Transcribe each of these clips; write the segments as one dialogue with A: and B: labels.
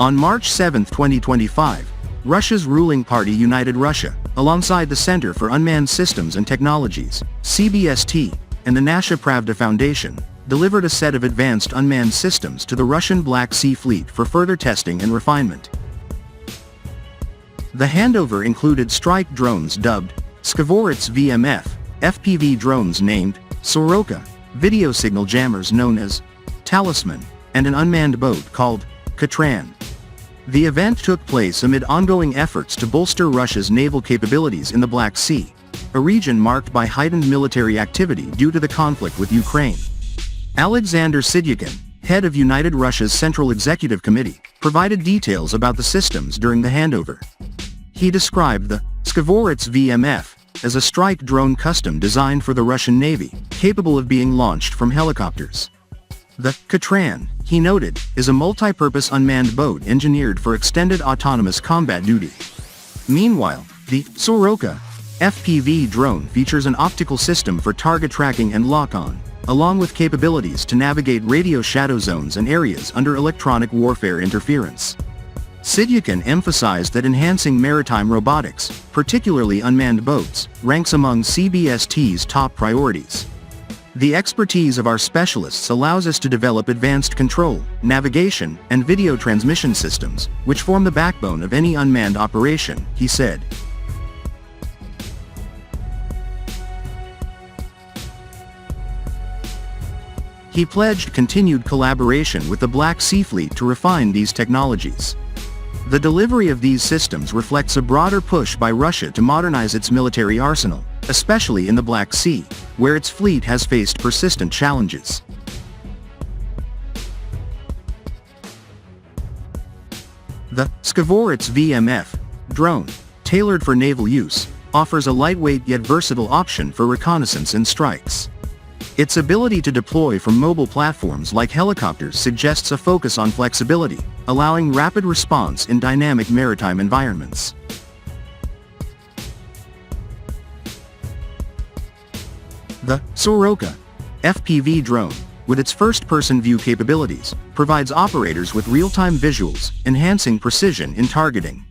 A: On March 7, 2025, Russia's ruling party United Russia, alongside the Center for Unmanned Systems and Technologies, CBST, and the Nasha Pravda Foundation, delivered a set of advanced unmanned systems to the Russian Black Sea Fleet for further testing and refinement. The handover included strike drones dubbed Skvoretz BMF, FPV drones named Soroka, video signal jammers known as Talisman, and an unmanned boat called Katran. The event took place amid ongoing efforts to bolster Russia's naval capabilities in the Black Sea, a region marked by heightened military activity due to the conflict with Ukraine. Alexander Sidyakin, head of United Russia's Central Executive Committee, provided details about the systems during the handover. He described the Skvoretz BMF as a strike drone custom designed for the Russian Navy, capable of being launched from helicopters. The Katran, he noted, is a multi-purpose unmanned boat engineered for extended autonomous combat duty. Meanwhile, the Soroka FPV drone features an optical system for target tracking and lock-on, along with capabilities to navigate radio shadow zones and areas under electronic warfare interference. Sidyakin emphasized that enhancing maritime robotics, particularly unmanned boats, ranks among CBST's top priorities. The expertise of our specialists allows us to develop advanced control, navigation, and video transmission systems, which form the backbone of any unmanned operation, he said. He pledged continued collaboration with the Black Sea Fleet to refine these technologies. The delivery of these systems reflects a broader push by Russia to modernize its military arsenal, especially in the Black Sea, where its fleet has faced persistent challenges. The Skvoretz BMF drone, tailored for naval use, offers a lightweight yet versatile option for reconnaissance and strikes. Its ability to deploy from mobile platforms like helicopters suggests a focus on flexibility, allowing rapid response in dynamic maritime environments. The Soroka FPV drone, with its first-person view capabilities, provides operators with real-time visuals, enhancing precision in targeting.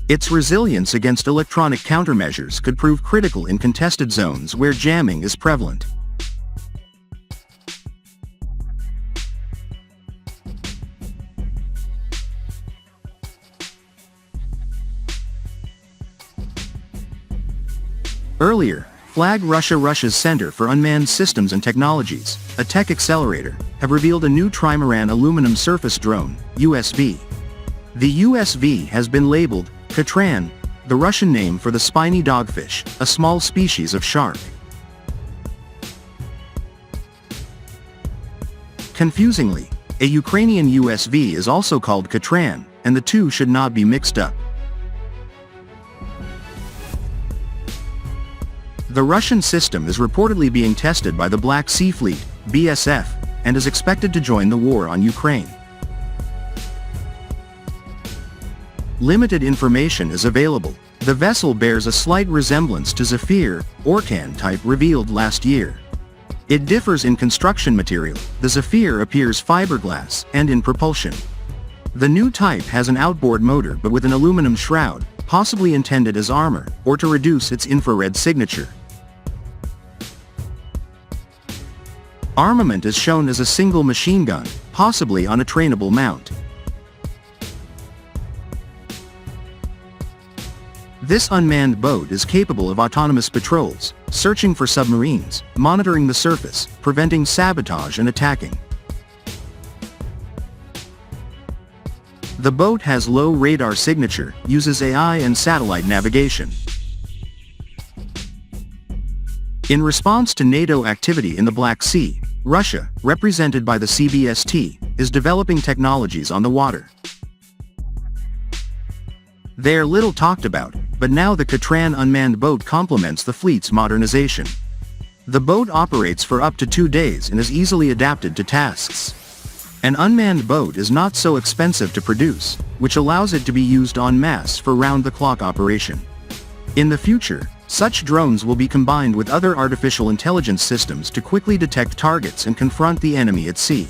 A: Its resilience against electronic countermeasures could prove critical in contested zones where jamming is prevalent. Earlier, Russia's Center for Unmanned Systems and Technologies, a tech accelerator, have revealed a new trimaran aluminum surface drone, USV. The USV has been labeled Katran, the Russian name for the spiny dogfish, a small species of shark. Confusingly, a Ukrainian USV is also called Katran, and the two should not be mixed up. The Russian system is reportedly being tested by the Black Sea Fleet, BSF, and is expected to join the war on Ukraine. Limited information is available. The vessel bears a slight resemblance to Zephyr, Orkan type revealed last year. It differs in construction material. The Zephyr appears fiberglass and in propulsion. The new type has an outboard motor but with an aluminum shroud, possibly intended as armor, or to reduce its infrared signature. Armament is shown as a single machine gun, possibly on a trainable mount. This unmanned boat is capable of autonomous patrols, searching for submarines, monitoring the surface, preventing sabotage and attacking. The boat has low radar signature, uses AI and satellite navigation. In response to NATO activity in the Black Sea, Russia, represented by the CBST, is developing technologies on the water. They are little talked about, but now the Katran unmanned boat complements the fleet's modernization. The boat operates for up to 2 days and is easily adapted to tasks. An unmanned boat is not so expensive to produce, which allows it to be used en masse for round-the-clock operation. In the future, such drones will be combined with other artificial intelligence systems to quickly detect targets and confront the enemy at sea.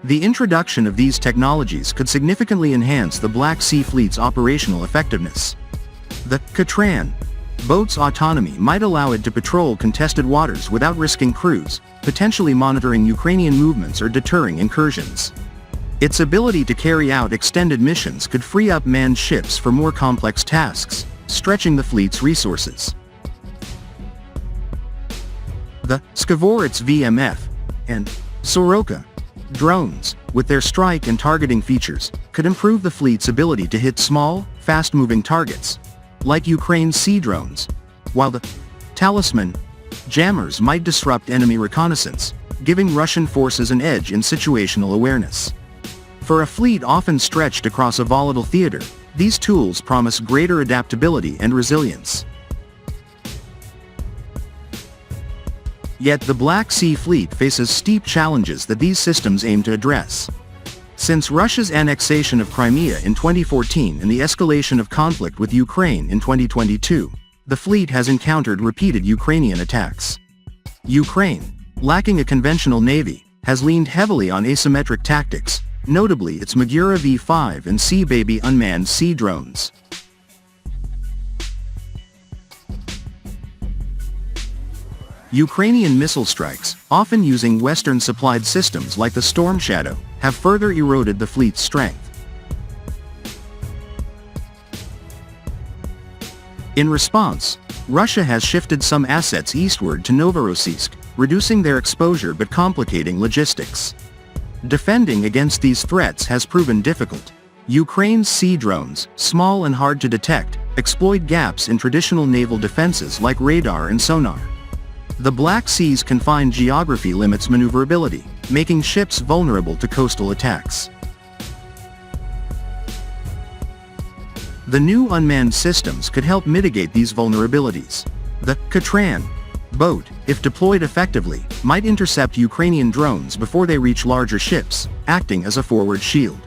A: The introduction of these technologies could significantly enhance the Black Sea Fleet's operational effectiveness. The Katran boat's autonomy might allow it to patrol contested waters without risking crews, potentially monitoring Ukrainian movements or deterring incursions. Its ability to carry out extended missions could free up manned ships for more complex tasks, stretching the fleet's resources. The Skvoretz BMF and Soroka drones, with their strike and targeting features, could improve the fleet's ability to hit small, fast-moving targets, like Ukraine's sea drones, while the Talisman jammers might disrupt enemy reconnaissance, giving Russian forces an edge in situational awareness. For a fleet often stretched across a volatile theater, these tools promise greater adaptability and resilience. Yet the Black Sea Fleet faces steep challenges that these systems aim to address. Since Russia's annexation of Crimea in 2014 and the escalation of conflict with Ukraine in 2022, the fleet has encountered repeated Ukrainian attacks. Ukraine, lacking a conventional navy, has leaned heavily on asymmetric tactics, notably its Magura V5 and Sea Baby unmanned sea drones. Ukrainian missile strikes, often using Western-supplied systems like the Storm Shadow, have further eroded the fleet's strength. In response, Russia has shifted some assets eastward to Novorossiysk, reducing their exposure but complicating logistics. Defending against these threats has proven difficult. Ukraine's sea drones, small and hard to detect, exploit gaps in traditional naval defenses like radar and sonar. The Black Sea's confined geography limits maneuverability, making ships vulnerable to coastal attacks. The new unmanned systems could help mitigate these vulnerabilities. The Katran boat, if deployed effectively, might intercept Ukrainian drones before they reach larger ships, acting as a forward shield.